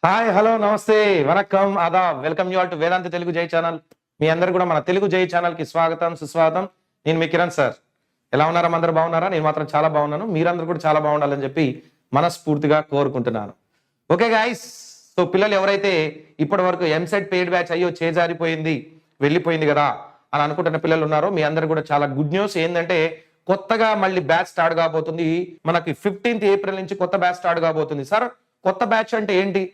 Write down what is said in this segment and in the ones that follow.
Hi hello నమస్తే వనక్కం ఆదాబ్ welcome you all to Vedanta Telugu Jai channel. మీ అందరు కూడా మన తెలుగు జై ఛానల్ కి స్వాగతం సుస్వాగతం. నేను మీ కిరణ్ సార్. ఎలా ఉన్నారా? అందరూ బాగున్నారా? నేను మాత్రం చాలా బాగున్నాను. మీరందరూ కూడా చాలా బాగుండాలని చెప్పి మనస్ఫూర్తిగా కోరుకుంటున్నాను. ఓకే గైస్, సో పిల్లలు ఎవరైతే ఇప్పటి వరకు ఎంసెట్ పెయిడ్ బ్యాచ్ అయ్యో చేజారిపోయింది వెళ్ళిపోయింది కదా అని అనుకుంటున్న పిల్లలు ఉన్నారో మీ అందరు కూడా చాలా గుడ్ న్యూస్. ఏంటంటే కొత్తగా మళ్ళీ బ్యాచ్ స్టార్ట్ కాబోతుంది. మనకి 15th ఏప్రిల్ నుంచి కొత్త బ్యాచ్ స్టార్ట్ కాబోతుంది. సార్ కొత్త బ్యాచ్ అంటే ఏంటి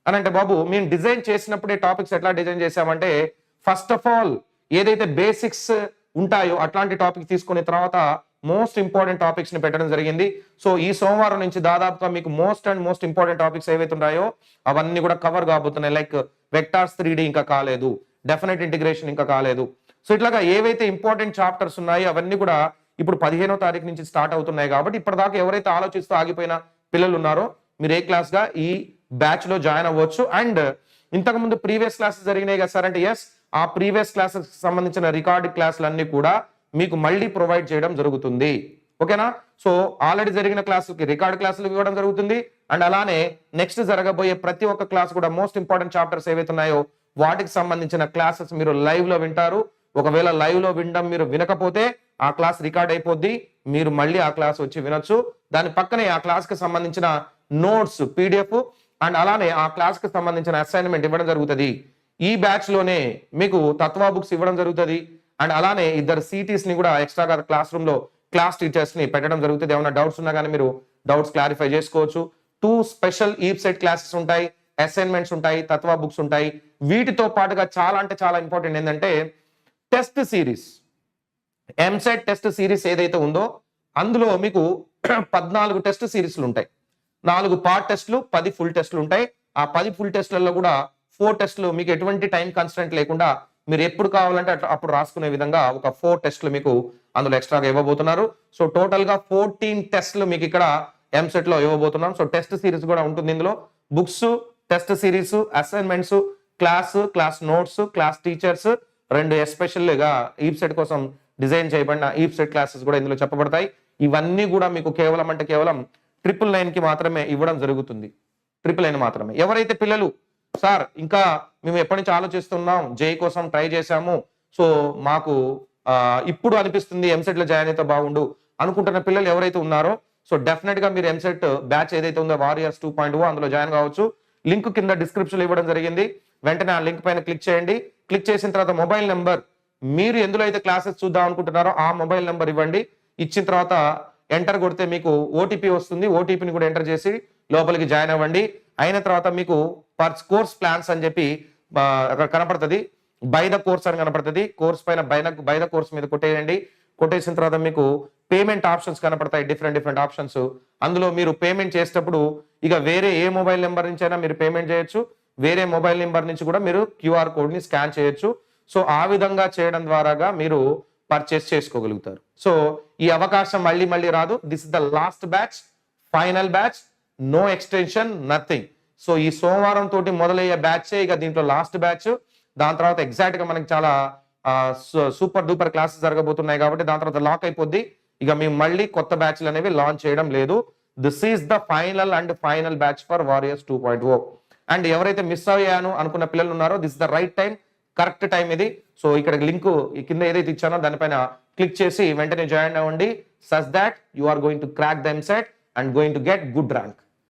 అని అంటే, బాబు మేము డిజైన్ చేసినప్పుడే టాపిక్స్ ఎట్లా డిజైన్ చేసామంటే, ఫస్ట్ ఆఫ్ ఆల్ ఏదైతే బేసిక్స్ ఉంటాయో అట్లాంటి టాపిక్ తీసుకున్న తర్వాత మోస్ట్ ఇంపార్టెంట్ టాపిక్స్ ని పెట్టడం జరిగింది. సో ఈ సోమవారం నుంచి దాదాపుగా మీకు మోస్ట్ ఇంపార్టెంట్ టాపిక్స్ ఏవైతే ఉన్నాయో అవన్నీ కూడా కవర్ కాబోతున్నాయి. లైక్ వెక్టార్స్ 3D ఇంకా కాలేదు, డెఫినెట్ ఇంటిగ్రేషన్ ఇంకా కాలేదు. సో ఇట్లాగా ఏవైతే ఇంపార్టెంట్ చాప్టర్స్ ఉన్నాయో అవన్నీ కూడా ఇప్పుడు 15వ తారీఖు నుంచి స్టార్ట్ అవుతున్నాయి. కాబట్టి ఇప్పటిదాకా ఎవరైతే ఆలోచిస్తూ ఆగిపోయిన పిల్లలు ఉన్నారో మీరు ఏ క్లాస్ గా ఈ బ్యాచ్ లో జాయిన్ అవ్వచ్చు. అండ్ ఇంతకు ముందు ప్రీవియస్ క్లాసెస్ జరిగినాయి కదా సార్ అంటే, ఎస్, ఆ ప్రీవియస్ క్లాసెస్ సంబంధించిన రికార్డ్ క్లాసులన్నీ కూడా మీకు మళ్ళీ ప్రొవైడ్ చేయడం జరుగుతుంది. ఓకేనా? సో ఆల్రెడీ జరిగిన క్లాసులకి రికార్డ్ క్లాసులు ఇవ్వడం జరుగుతుంది. అండ్ అలానే నెక్స్ట్ జరగబోయే ప్రతి ఒక్క క్లాస్ కూడా మోస్ట్ ఇంపార్టెంట్ చాప్టర్స్ ఏవైతే ఉన్నాయో వాటికి సంబంధించిన క్లాసెస్ మీరు లైవ్ లో వింటారు. ఒకవేళ లైవ్ లో వినడం మీరు వినకపోతే ఆ క్లాస్ రికార్డ్ అయిపోద్ది, మీరు మళ్ళీ ఆ క్లాస్ వచ్చి వినొచ్చు. దాని పక్కనే ఆ క్లాస్ కి సంబంధించిన నోట్స్ PDF అండ్ అలానే ఆ క్లాస్ కి సంబంధించిన అసైన్మెంట్ ఇవ్వడం జరుగుతుంది. ఈ బ్యాచ్ లోనే మీకు తత్వా బుక్స్ ఇవ్వడం జరుగుతుంది. అండ్ అలానే ఇద్దరు CTs ని కూడా ఎక్స్ట్రాగా క్లాస్ రూమ్ లో క్లాస్ టీచర్స్ ని పెట్టడం జరుగుతుంది. ఏమైనా డౌట్స్ ఉన్నా కానీ మీరు డౌట్స్ క్లారిఫై చేసుకోవచ్చు. 2 స్పెషల్ ఈప్సెట్ క్లాసెస్ ఉంటాయి, అసైన్మెంట్స్ ఉంటాయి, తత్వా బుక్స్ ఉంటాయి. వీటితో పాటుగా చాలా అంటే చాలా ఇంపార్టెంట్ ఏంటంటే test series, EAMCET test series ఏదైతే ఉందో అందులో మీకు 14 టెస్ట్ సిరీస్లు ఉంటాయి. 4 పార్ట్ టెస్ట్లు, 10 ఫుల్ టెస్ట్లు ఉంటాయి. ఆ 10 ఫుల్ టెస్ట్లలో కూడా 4 టెస్ట్లు మీకు ఎటువంటి టైం కన్స్టెంట్ లేకుండా మీరు ఎప్పుడు కావాలంటే అప్పుడు రాసుకునే విధంగా ఒక 4 టెస్ట్లు మీకు అందులో ఎక్స్ట్రాగా ఇవ్వబోతున్నారు. సో టోటల్ గా 14 టెస్ట్లు మీకు ఇక్కడ ఎంసెట్ లో ఇవ్వబోతున్నాం. సో టెస్ట్ సిరీస్ కూడా ఉంటుంది ఇందులో. Books, test series, assignments, class notes, class teachers, 2 especial గా ఈప్సెట్ కోసం డిజైన్ చేయబడిన ఈప్సెట్ క్లాసెస్ కూడా ఇందులో చెప్పబడతాయి. ఇవన్నీ కూడా మీకు కేవలం 999 కి మాత్రమే ఇవ్వడం జరుగుతుంది. 999 మాత్రమే. ఎవరైతే పిల్లలు సార్ ఇంకా మేము ఎప్పటి నుంచి ఆలోచిస్తున్నాం, జేఈ కోసం ట్రై చేశాము, సో మాకు ఇప్పుడు అనిపిస్తుంది ఎంసెట్ లో జాయిన్ అయితే బాగుండు అనుకుంటున్న పిల్లలు ఎవరైతే ఉన్నారో, సో డెఫినెట్ గా మీరు ఎంసెట్ బ్యాచ్ ఏదైతే ఉందో వారియర్స్ 2.0 అందులో జాయిన్ కావచ్చు. లింక్ కింద డిస్క్రిప్షన్ ఇవ్వడం జరిగింది. వెంటనే ఆ లింక్ పైన క్లిక్ చేయండి. క్లిక్ చేసిన తర్వాత మొబైల్ నెంబర్, మీరు ఎందులో అయితే క్లాసెస్ చూద్దాం అనుకుంటున్నారో ఆ మొబైల్ నెంబర్ ఇవ్వండి. ఇచ్చిన తర్వాత ఎంటర్ కొడితే మీకు ఓటీపీ వస్తుంది. ఓటీపీని కూడా ఎంటర్ చేసి లోపలికి జాయిన్ అవ్వండి. అయిన తర్వాత మీకు పర్ కోర్స్ ప్లాన్స్ అని చెప్పి అక్కడ కనపడుతుంది. బై ద కోర్స్ అని కనపడుతుంది. కోర్స్ పైన బై ద కోర్స్ మీద కొట్టేయండి. కొట్టేసిన తర్వాత మీకు పేమెంట్ ఆప్షన్స్ కనపడతాయి, డిఫరెంట్ ఆప్షన్స్. అందులో మీరు పేమెంట్ చేసేటప్పుడు ఇక వేరే ఏ మొబైల్ నెంబర్ నుంచి అయినా మీరు పేమెంట్ చేయొచ్చు. వేరే మొబైల్ నెంబర్ నుంచి కూడా మీరు QR కోడ్ ని స్కాన్ చేయొచ్చు. సో ఆ విధంగా చేయడం ద్వారాగా మీరు పర్చేస్ చేసుకోగలుగుతారు. సో ఈ అవకాశం మళ్ళీ రాదు. This is the last batch, final batch, no extension, nothing. So ఈ సోమవారం తోటి మొదలయ్యే బ్యాచ్ ఇక దీంట్లో లాస్ట్ బ్యాచ్. దాని తర్వాత ఎగ్జాక్ట్ గా మనకి చాలా సూపర్ డూపర్ క్లాసెస్ జరగబోతున్నాయి కాబట్టి దాని తర్వాత లాక్ అయిపోద్ది. ఇక మేము మళ్ళీ కొత్త బ్యాచ్లు అనేవి లాంచ్ చేయడం లేదు. This is the final batch for warriors 2.0. And ఎవరైతే మిస్ అయ్యాను అనుకున్న పిల్లలు ఉన్నారో this the right time, correct time ఇది. సో ఇక్కడ లింక్ కింద ఏదైతే ఇచ్చానో దానిపైన క్లిక్ చేసి వెంటనే జాయిన్ అవ్వండి. Such that you are going to crack the EAMCET and going to get good rank.